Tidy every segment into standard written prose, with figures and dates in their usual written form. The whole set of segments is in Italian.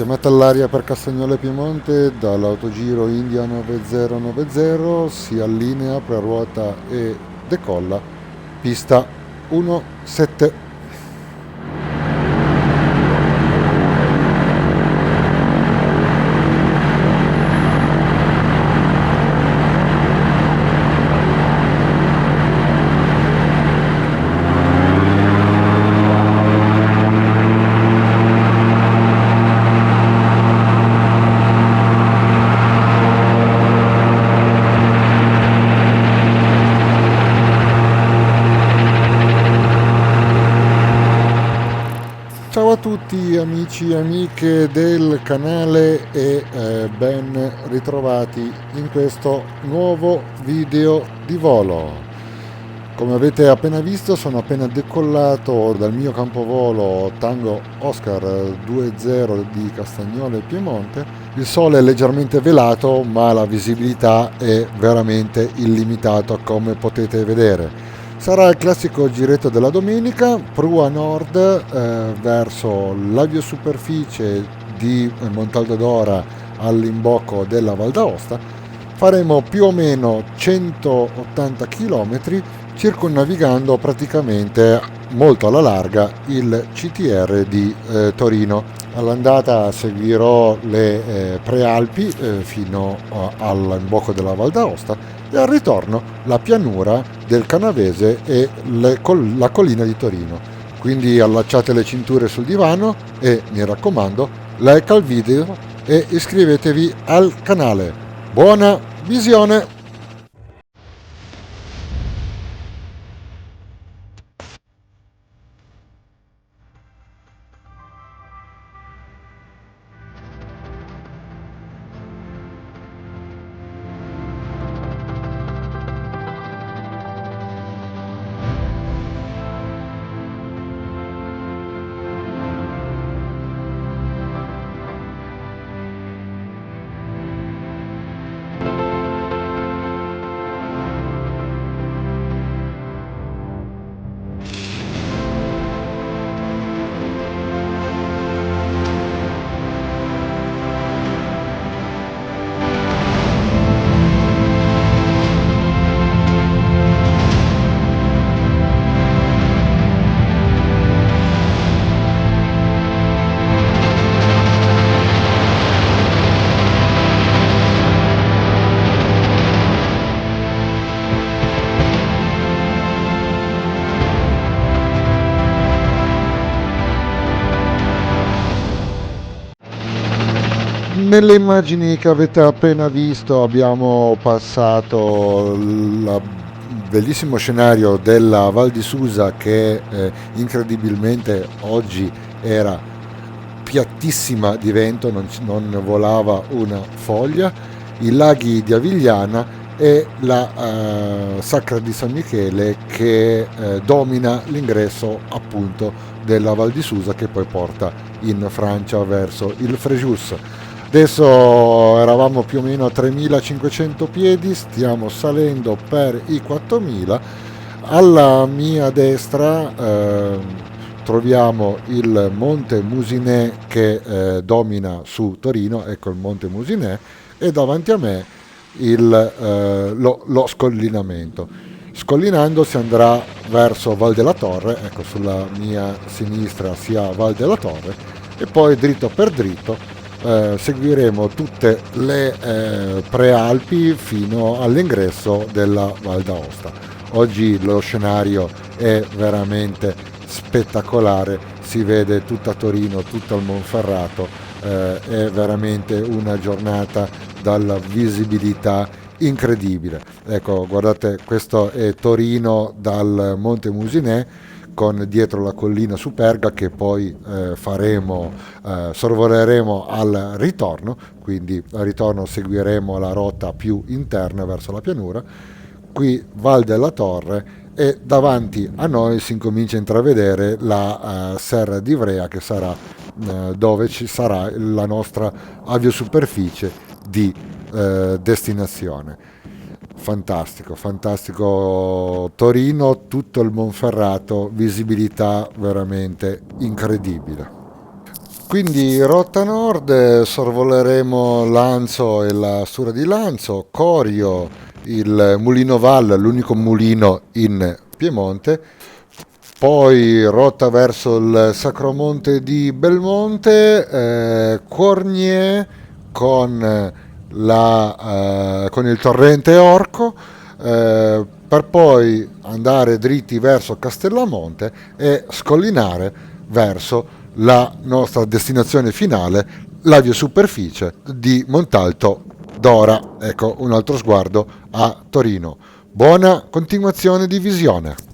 Chiamata all'aria per Castagnola e Piemonte dall'autogiro India 9090, si allinea, preruota e decolla, pista 17. Ciao a tutti amici e amiche del canale e ben ritrovati in questo nuovo video di volo. Come avete appena visto, sono appena decollato dal mio campovolo Tango Oscar 20 di Castagnola e Piemonte. Il sole è leggermente velato, ma la visibilità è veramente illimitata, come potete vedere. Sarà il classico giretto della domenica, prua nord verso l'aviosuperficie di Montaldo d'Ora all'imbocco della Val d'Aosta. Faremo più o meno 180 km circonnavigando praticamente molto alla larga il CTR di Torino. All'andata seguirò le Prealpi fino all'imbocco della Val d'Aosta e al ritorno la pianura del Canavese e la collina di Torino. Quindi allacciate le cinture sul divano e mi raccomando, like al video e iscrivetevi al canale. Buona visione! Nelle immagini che avete appena visto abbiamo passato il bellissimo scenario della Val di Susa che incredibilmente oggi era piattissima di vento, non volava una foglia, i laghi di Avigliana e la Sacra di San Michele che domina l'ingresso appunto della Val di Susa che poi porta in Francia verso il Frejus. Adesso eravamo più o meno a 3500 piedi, stiamo salendo per i 4000. Alla mia destra troviamo il Monte Musinè che domina su Torino, ecco il Monte Musinè, e davanti a me lo scollinamento. Scollinando si andrà verso Val della Torre, ecco sulla mia sinistra si ha Val della Torre, e poi dritto per dritto seguiremo tutte le prealpi fino all'ingresso della Val d'Aosta. Oggi lo scenario è veramente spettacolare, si vede tutta Torino, tutto il Monferrato, è veramente una giornata dalla visibilità incredibile. Ecco, guardate, questo è Torino dal Monte Musinè, con dietro la collina Superga che poi sorvoleremo al ritorno, quindi al ritorno seguiremo la rotta più interna verso la pianura. Qui Val della Torre e davanti a noi si incomincia a intravedere la Serra di Ivrea che sarà dove ci sarà la nostra aviosuperficie di destinazione. Fantastico, fantastico Torino, tutto il Monferrato, visibilità veramente incredibile. Quindi rotta nord, sorvoleremo Lanzo e la Stura di Lanzo, Corio, il Mulino Val, l'unico mulino in Piemonte, poi rotta verso il Sacromonte di Belmonte, Cornier con, con il torrente Orco, per poi andare dritti verso Castellamonte e scollinare verso la nostra destinazione finale, la via superficie di Montalto Dora. Ecco un altro sguardo a Torino. Buona continuazione di visione.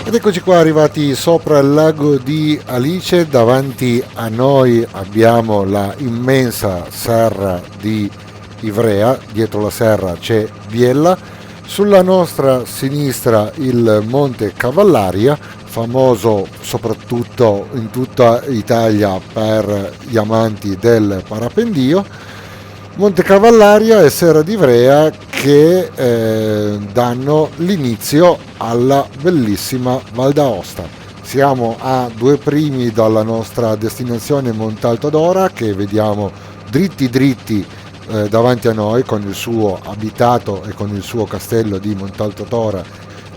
Ed eccoci qua arrivati sopra il lago di Alice, davanti a noi abbiamo la immensa serra di Ivrea, dietro la serra c'è Biella, sulla nostra sinistra il Monte Cavallaria, famoso soprattutto in tutta Italia per gli amanti del parapendio, Monte Cavallaria e Serra di Ivrea che danno l'inizio alla bellissima Val d'Aosta. Siamo a 2 primi dalla nostra destinazione Montalto Dora, che vediamo dritti davanti a noi, con il suo abitato e con il suo castello di Montalto Dora,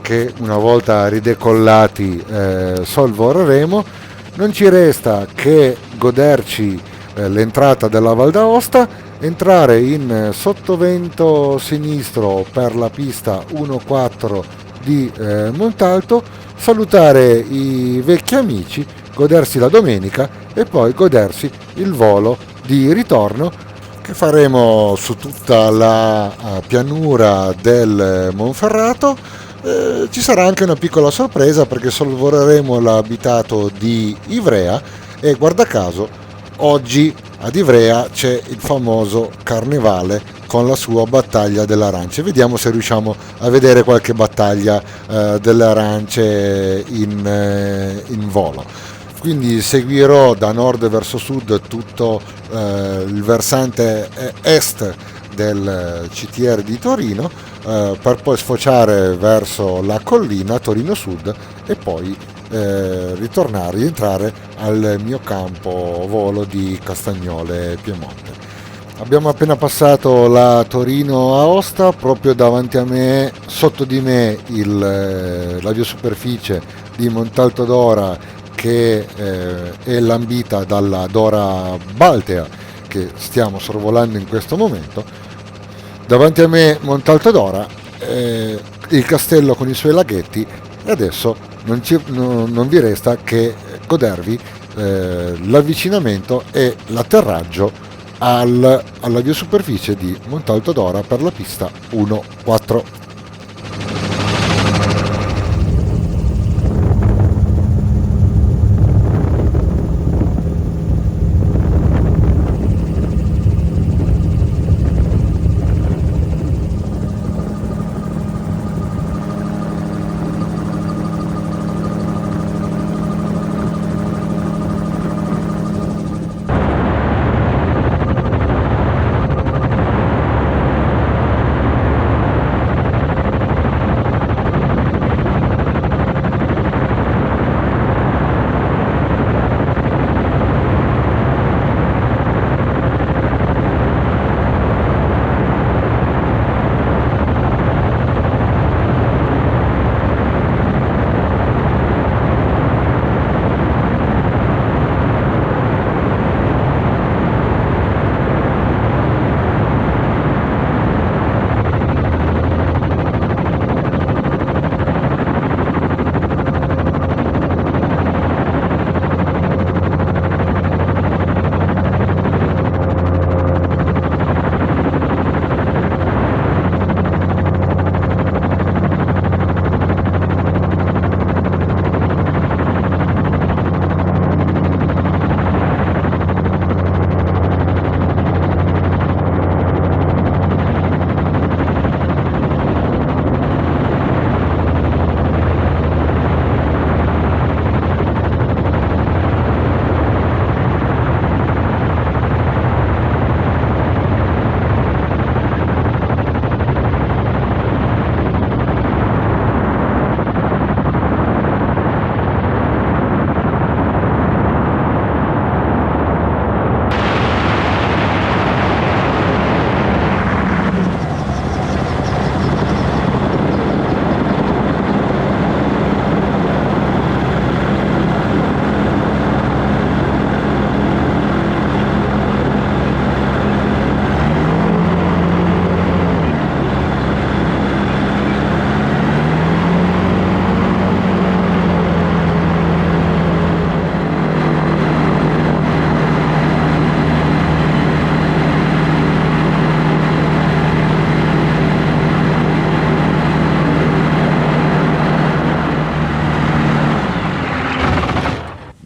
che una volta ridecollati sorvoleremo. Non ci resta che goderci l'entrata della Val d'Aosta, entrare in sottovento sinistro per la pista 1-4 di Montalto, salutare i vecchi amici, godersi la domenica e poi godersi il volo di ritorno che faremo su tutta la pianura del Monferrato. Ci sarà anche una piccola sorpresa perché sorvoleremo l'abitato di Ivrea e guarda caso oggi ad Ivrea c'è il famoso carnevale con la sua battaglia delle arance. Vediamo se riusciamo a vedere qualche battaglia delle arance in volo. Quindi seguirò da nord verso sud tutto il versante est del CTR di Torino per poi sfociare verso la collina Torino Sud e poi rientrare al mio campo volo di Castagnole Piemonte. Abbiamo appena passato la Torino-Aosta, proprio davanti a me, sotto di me l'aviosuperficie di Montalto Dora che è lambita dalla Dora Baltea che stiamo sorvolando in questo momento. Davanti a me Montalto Dora, il castello con i suoi laghetti e adesso non vi resta che godervi l'avvicinamento e l'atterraggio all'aviosuperficie di Montalto Dora per la pista 1-4.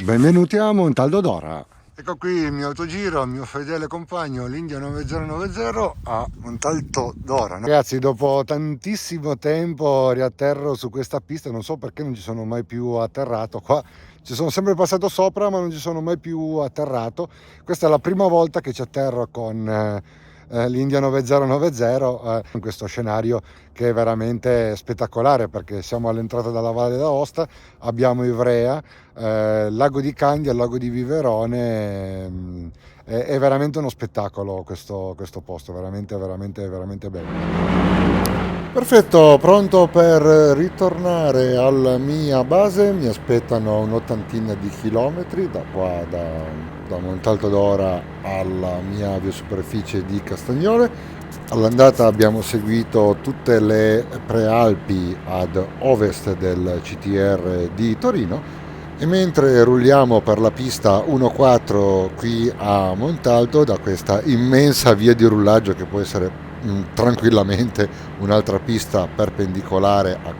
Benvenuti a Montalto Dora. Ecco qui il mio autogiro, il mio fedele compagno, l'India 9090 a Montalto Dora. Ragazzi, dopo tantissimo tempo riatterro su questa pista, non so perché non ci sono mai più atterrato qua. Ci sono sempre passato sopra, ma non ci sono mai più atterrato. Questa è la prima volta che ci atterro con l'India 9090 in questo scenario che è veramente spettacolare, perché siamo all'entrata dalla Valle d'Aosta, abbiamo Ivrea, lago di Candia, il lago di Viverone, è veramente uno spettacolo questo posto, veramente bello. Perfetto, pronto per ritornare alla mia base. Mi aspettano un'ottantina di chilometri da qua, da Montalto Dora alla mia aviosuperficie di Castagnole. All'andata abbiamo seguito tutte le prealpi ad ovest del CTR di Torino e mentre rulliamo per la pista 1.4 qui a Montalto, da questa immensa via di rullaggio che può essere tranquillamente un'altra pista perpendicolare a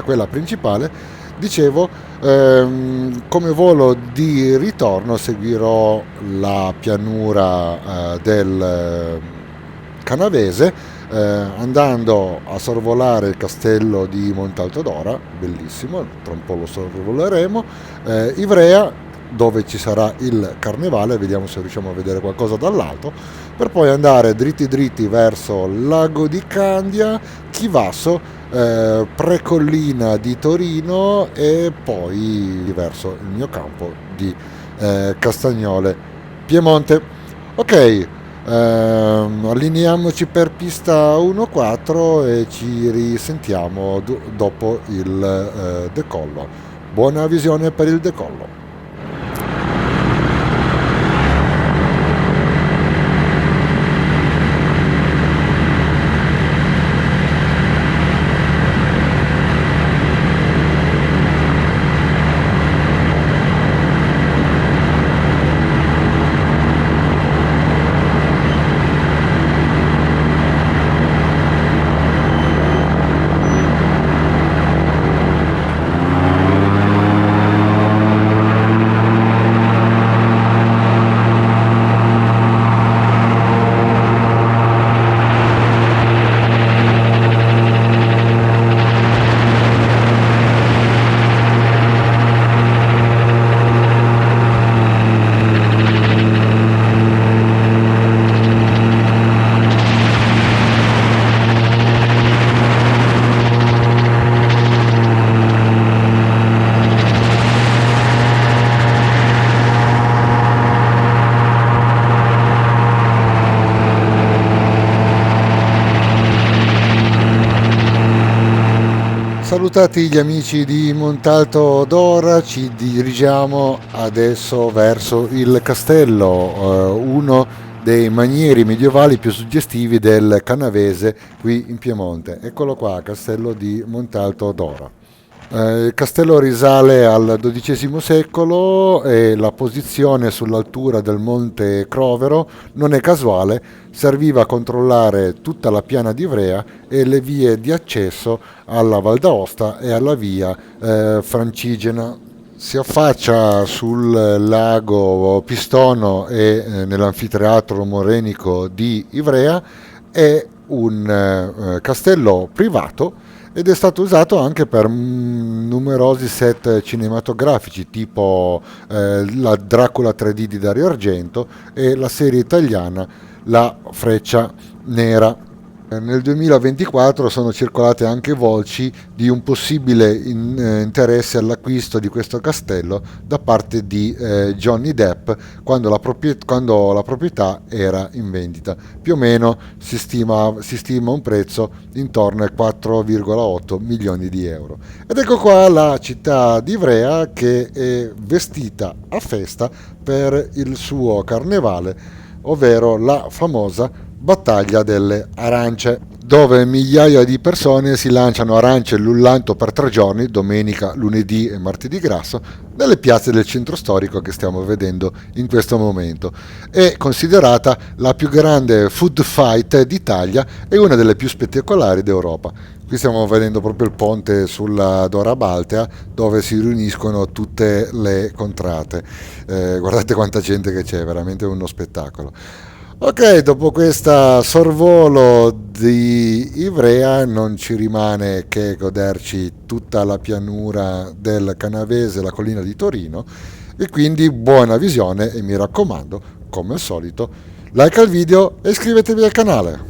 quella principale, dicevo, come volo di ritorno seguirò la pianura del Canavese, andando a sorvolare il castello di Montalto d'Ora, bellissimo, tra un po' lo sorvoleremo, Ivrea, dove ci sarà il carnevale, vediamo se riusciamo a vedere qualcosa dall'alto, per poi andare dritti dritti verso Lago di Candia, Chivasso, Precollina di Torino e poi verso il mio campo di Castagnole Piemonte. Ok, allineiamoci per pista 1.4 e ci risentiamo dopo il decollo. Buona visione per il decollo. Salutati gli amici di Montalto d'Ora, ci dirigiamo adesso verso il castello, uno dei manieri medievali più suggestivi del Canavese qui in Piemonte. Eccolo qua, castello di Montalto d'Ora. Il castello risale al XII secolo e la posizione sull'altura del Monte Crovero non è casuale, serviva a controllare tutta la piana di Ivrea e le vie di accesso alla Val d'Aosta e alla via Francigena. Si affaccia sul lago Pistono e nell'anfiteatro morenico di Ivrea. È un castello privato ed è stato usato anche per numerosi set cinematografici tipo la Dracula 3D di Dario Argento e la serie italiana La Freccia Nera. Nel 2024 sono circolate anche voci di un possibile interesse all'acquisto di questo castello da parte di Johnny Depp quando la proprietà era in vendita. Più o meno si stima un prezzo intorno ai 4,8 milioni di euro. Ed ecco qua la città di Ivrea che è vestita a festa per il suo carnevale, ovvero la famosa Battaglia delle Arance, dove migliaia di persone si lanciano arance l'ullanto per 3 giorni, domenica, lunedì e martedì grasso, nelle piazze del centro storico che stiamo vedendo in questo momento. È considerata la più grande food fight d'Italia e una delle più spettacolari d'Europa. Qui stiamo vedendo proprio il ponte sulla Dora Baltea dove si riuniscono tutte le contrate. Guardate quanta gente che c'è, è veramente uno spettacolo. Ok, dopo questa sorvolo di Ivrea non ci rimane che goderci tutta la pianura del Canavese, la collina di Torino e quindi buona visione e mi raccomando, come al solito, like al video e iscrivetevi al canale.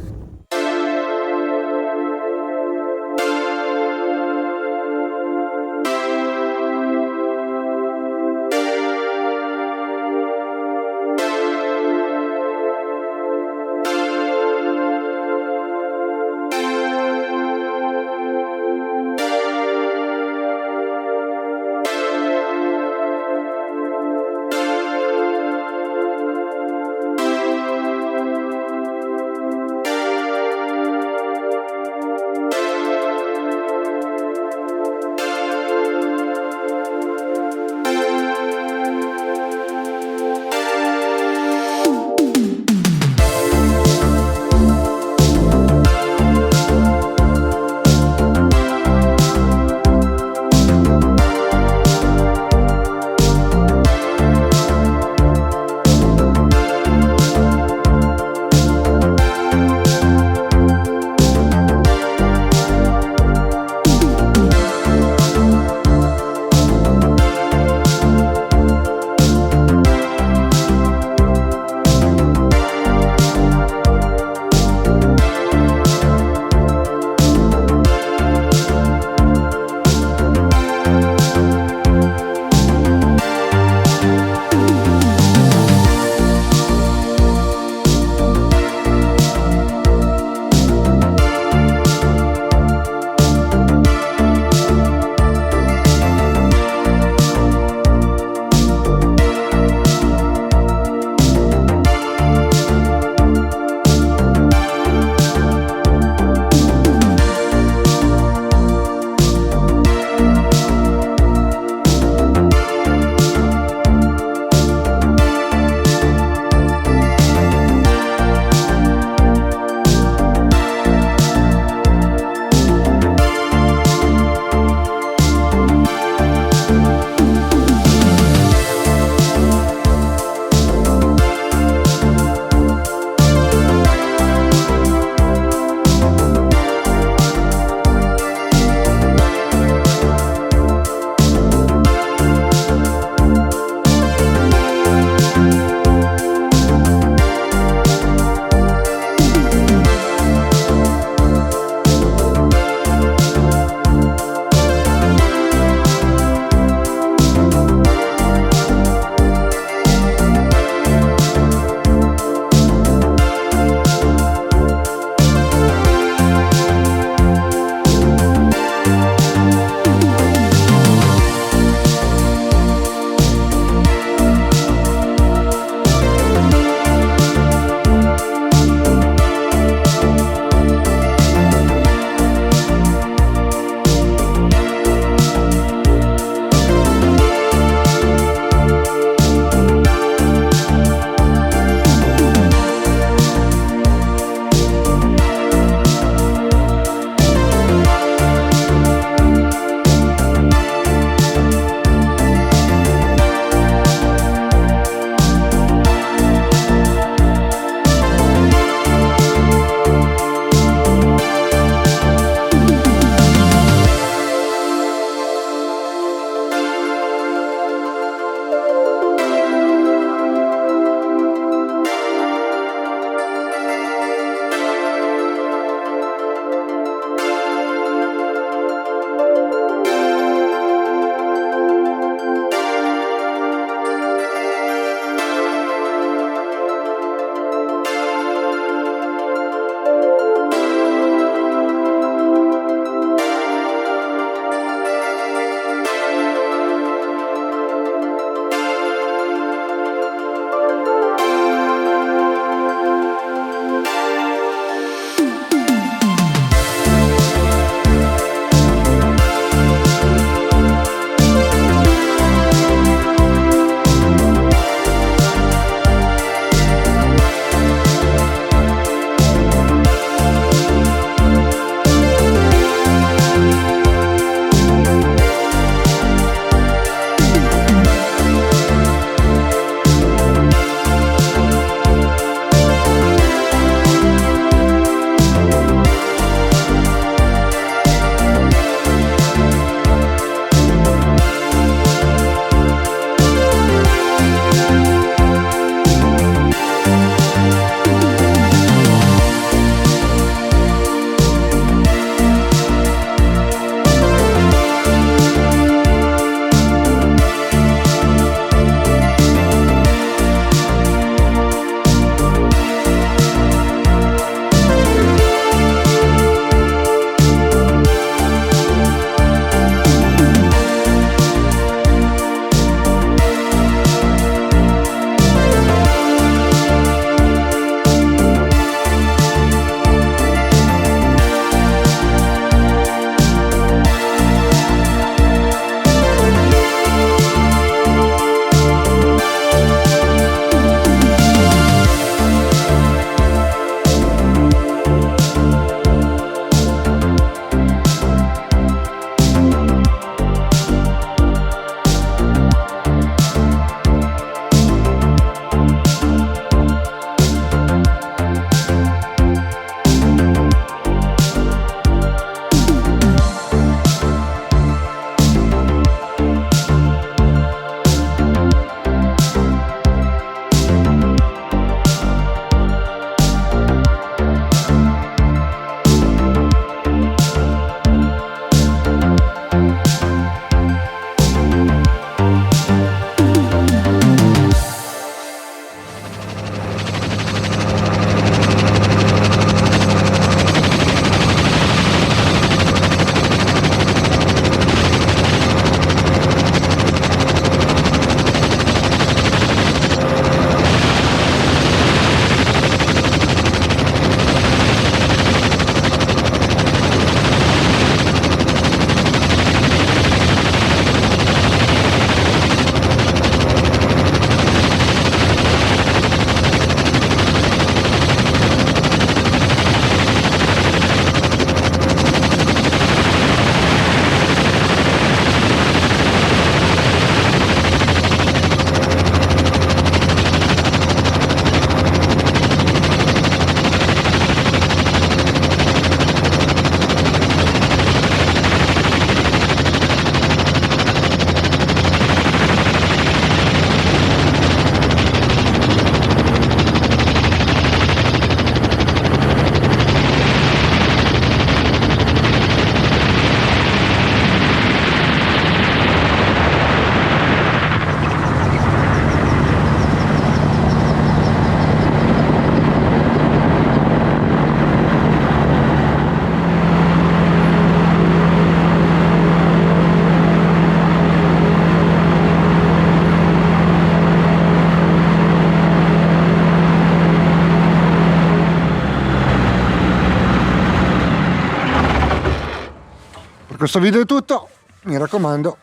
questo video è tutto, mi raccomando,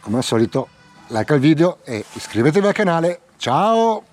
come al solito, like al video e iscrivetevi al canale. Ciao!